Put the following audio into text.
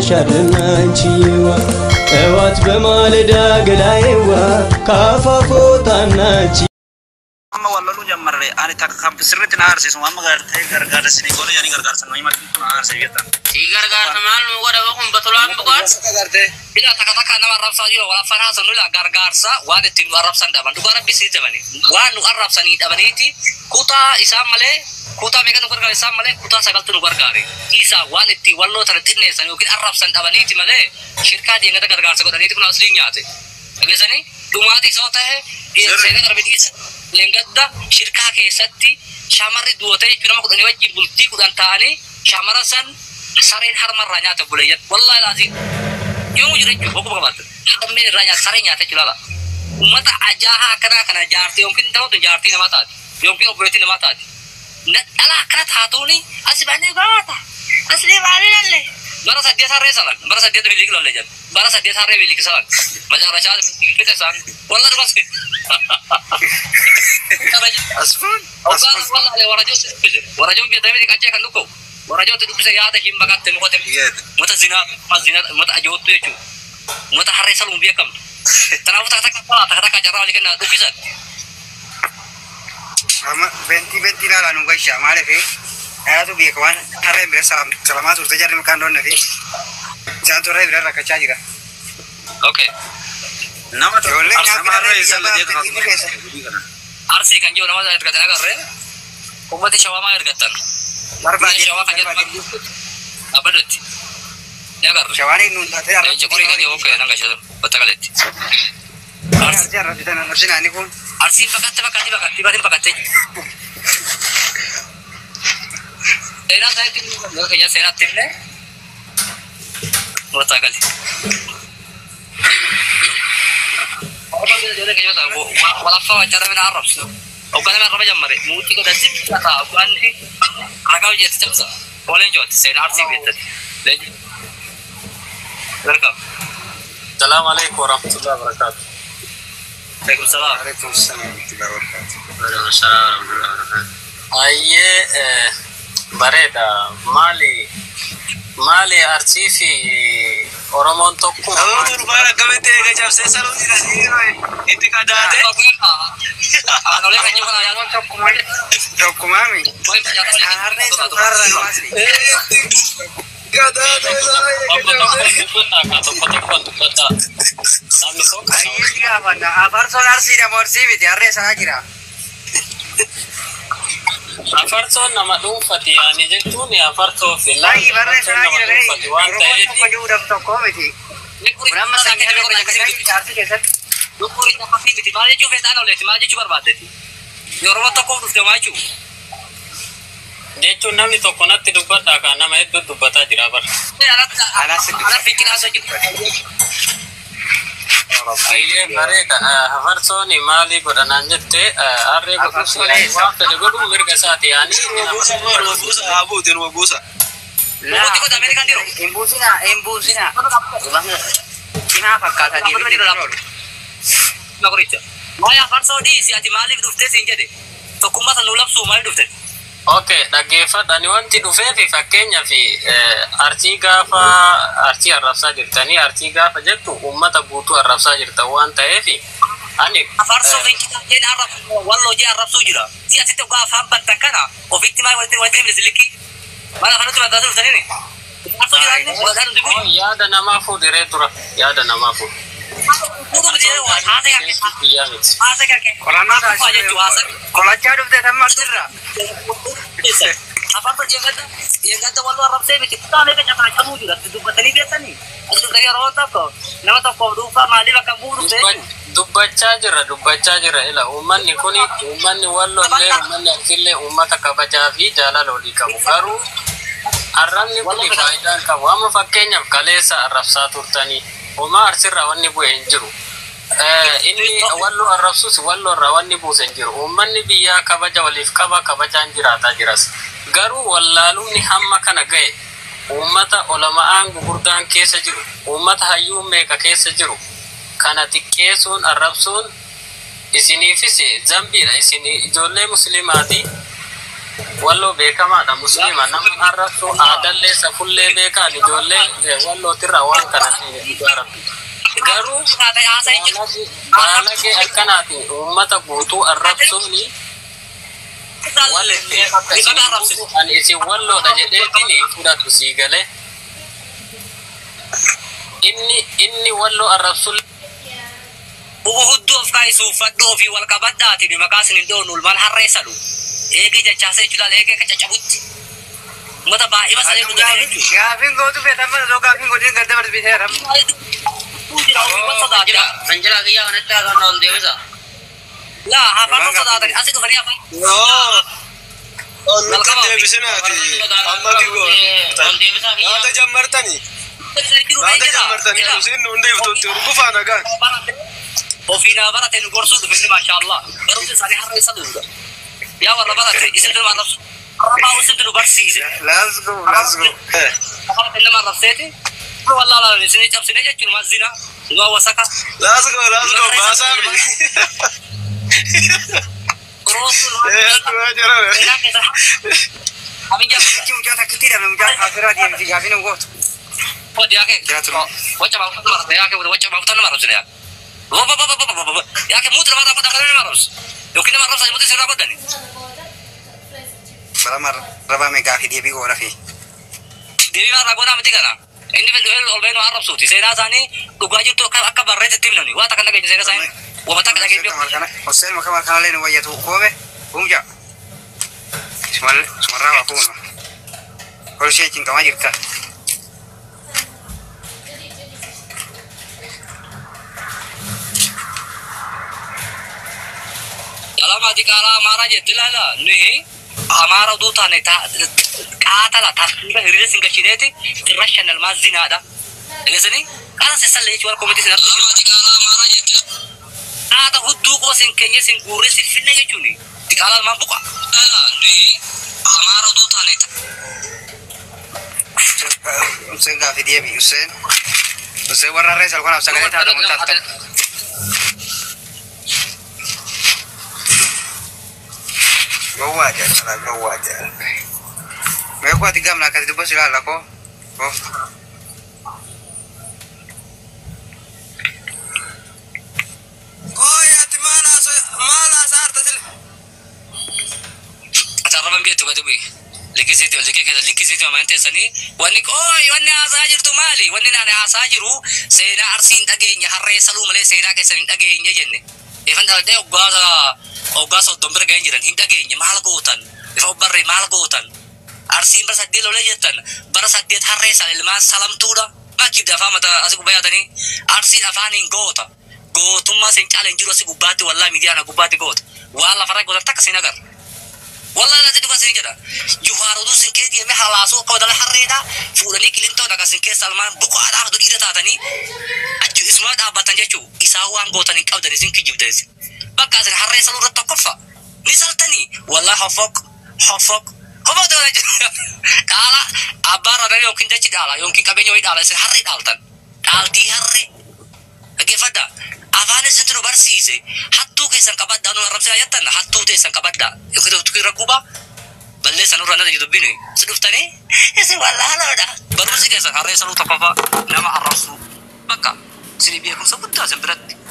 شرنانشيوا اوات بمالدا غلايوا كافافوتانانشي amma wallu jammarre ani tak kam sirrit naarse so amma gargar sini kono yani gargar san mai makin naarse yata si gargar tamal mo wada wakum batulan bukan garte ila taka nama arab saudi wala fana sanula gargar sa wada tin arab san daban dugara bisi tabani wanu arab sani dabaniti kuta isam male kuta megan gargar isam male kuta sagal tu gargari isa wani ti wallo tar tinne san ukin arab san dabaniti male shirka di ngata gargar sa godani kuna asli nyate agesani dumati sota hai ye sene garbedi lengadda shirka ke satti shamarri duotay firma kudani wajib bulti kudan taani shamarasan sarin har marra nyata bulayat wallahi lazim yomu jira boko babat hadamne ranya sarin nyata chulala ummata ajaha kana jarti yumkin tahu tu jarti nama tadi yumkin operati nama tadi net ala kana thatuni asibane gata asli walalle bara sadia sarre salan bara sadia tu milik lolle jan bara sadia sarre milik salan maja rachad kita san wallahi bas asfun والله ورجو بيدمي كاجي كنكو ورجو تدوك سياده هم بقت مقت مت زنا ما زنا مت اجوت يچو مت حرس لهم بيكم تناو تك جرا لكن دوكيسن ama 20 la nu gaisha male fe ayatu bi kawan hare be salamat urte jar makan don nafi janto re bira ka chajira okay nama to le samar re isal de to arsi kan jo nama ka tana karre ummati shawama ergatan marba di shawa kan abadati ya karre shawani nun ta te arsi kuri kan okay nanga shadu batagaletti arsi jar di tana nafsina ni kun arsi pakati Sena saya tinggal kerja sena timne, buat kali. Orang dia jadi kerja tahu, walaupun cara mana Arab sih, orang mana Arab jammer, muti ko dasip kata, bukan ni, agak jadi macam boleh jod, sena arsi betul. Welcome. Assalamualaikum warahmatullahi wabarakatuh. Waalaikumsalam. Waalaikumsalam warahmatullahi wabarakatuh. Waalaikumsalam warahmatullahi wabarakatuh. Ayye bareda mali archifi Oromon tokko. Kalau turbara kami tega jam sesar udah dihiro itu kadade. Ano le kanyo kana yan Tokko mami. boy pajata Harne sabar masih. Kadade Ayo dia mana? Abar solar sih dah morsi biti harne sana kira. Afarso nama dufati yani jetuni afarso fillah. Lagi harne sana kira deh. Wanta Rumah tuh udah toko miti. Udah masih kita kerja kerja cari kesat. Dukuri ta kafi biti mali ju vetana le mali ju barbadati yorwa to ko dufte maju jechuun namni tokko natti dubbadha kan nama hedduu dubbataa jira bar. Ana fikira so ju Ayyee bareeda afarsooni maali godhanaan jette harree godhusi waan fedhe godhuu mirga isaati yaani abuutin wabuusa. Muti ko damene kan diro Embusina. Kina fakkaata diri magoricha maya farso di si ati mali dufte sinjede to kuma tan ulap su mali dufte okay dhaggeeffadhani wanti dhufeefi fakkeenya fi artii gaafa artii arrabsaa jirtanii artii gaafa jettu ummata guutuu arrabsaa jirtan waan ta'eefi ani farso finkita jen arab wallo je arab su jira si ati to gaafa bantan kana o victima wati misliki mala kanatu badatu tanini farso jira ni wadan dibu yaada namaa fuudhiree tura yaada namaa fuudh mudu bidire wa haase karke Korana dah aja juasa kolacha dufte sama dirra. apa perjalanan wallo arab se kita leka chakra chamu jira tu batani biasa ni asu dari rota ko nama to ko dufa mali bakka buru se dubbachaa jira ila ummanni kuni ummanni wallollee ummanni arsillee ummata kabajaa fi jaalala olii qabu garuu arrabni kuni faayidaan qabu amma fakkeenyaaf kaleessa arrabsaa turtanii Oma arsirra wanni bu'e hin jiru. Inni wallo arrabsus wallo irraa wanni buuse hin jiru. Uummanni biyyaa kabaja waliif qaba kabajaan jiraataa jiras. Garuu wallaalumni hamma kana ga'e uummata olamaan gugurdaan keessa jiru uummata hayyuun meeqa keessa jiru kana xiqqeessuun arrabsuun isiniifis zambiidha isin ijoollee muslimaati wallo beekamaadha muslima nama arrabsu aadallee safullee beekaan ijoollee wallootirraa waan kana rabbi garuu baalagee akkanaati uummata guutuu arrabsuuni ani isin walloodha jedheetiin fudhatu sii galee inni walloo arrabsu Ubuhuddu of kaisu faddu ofi wal kabaddaati bi makasin indonul man harreesadu eege jachase julal eege kacacabutti mata ba'i masale du gare gaafin gootu beetama do gaafin godin gadda bar biteeram anjala kiya kanata kan on devisa la ha fa sada dari asidu bari apa on devisinaati amma digo on devisa ata jammartani usin unde iftu rugufana gan وفينا برات القرص بإذن ما شاء الله برات صار حر يصدق يا والله برات اسم ما نفس ربع وسم القرصيز لازقو أخذت إنما رفسيتي والله لا نسني جاب سنة جت ما زنا ما وسكا لازقو ما سامي قرص يا تواجر أمين جاب كم جاتا كتير من جات حاضرات يمشي جابين وقت ودي أكيد وجه ما فتنا مرة يا أكيد وجه ما فتنا مرة سنة يا أخي موت رفض أخذ أخذ مرة يمكن مرة رفض يموت سيرا بدني بلا مرة ربع ميقافي دي بيقول رفي دي مرة قونا متكنا إني في الدول أولبين وعرب صوتي سيرا ثاني لقاجي تو أكبر ريت تيمني واتكنا كذي سيرا ثاني ومتكنا كذي حسين مكمل كان لين ويته قومه قوم جا اسم الرابع قومه كل شيء كن كمان يرتاح Alama di kala amara jetila la nih amara du ta neta kata la ta singa hiride singa chineti tirashan al mazina da ini sini kala sesal le jual komite sinar alama di kala amara jetila ada huddu ko sin kenye sin gure sin finne ke chuni di kala mambuka la nih amara du ta neta Hussein gafi dia bi Hussein warna res alquran apa sekali tak ada muncul Gawaja, sana gawaja. Mereka tiga melakukan itu bos lah kok. Oh ya timana malah saat tadi. Acara mampu tu kata bi. Liki situ amante sani. Wani asajir tu mali. Wani nane asajiru. Sena arsin dagenya harre salu male sena keserin dagenya jenne. Even dah ada ogas domber ganjiran hinda genya mahal gotan ifo barre mahal gotan arsin bersadil oleh jetan bersadil harre salil mas salam tuda makib da famata asiku bayatani arsin afani gota gotuma sen challenge juro asiku bati wallahi midiana gubati got wala farak gotan tak sinagar wallahi lazim duka sin jada juharu du sin kedi me halasu ko dal harreda fulani kilinto daga sin ke salman buku ada du ida tatani aju isma da batan jechu isawan gotan in qabdani sin kijib desi بقى زين حريص الورد تقفى نسلتني والله حفق ده قال عبارة ده يمكن تجي دالا يمكن كبين يويد دالا زين حري دالتن دالتي حري كيف ده أفاني زين تنو برسيسه حتى كيسان كبد دانو هرب سيايتنا حتى كيسان كبد دا يكتب تكير ركوبا بلله سنور أنا تجدو بيني سدفتني يسي والله لا ده بروسي كيسان حريص الورد تقفى نما الرسول بقى سني بيكم سبتة زين برد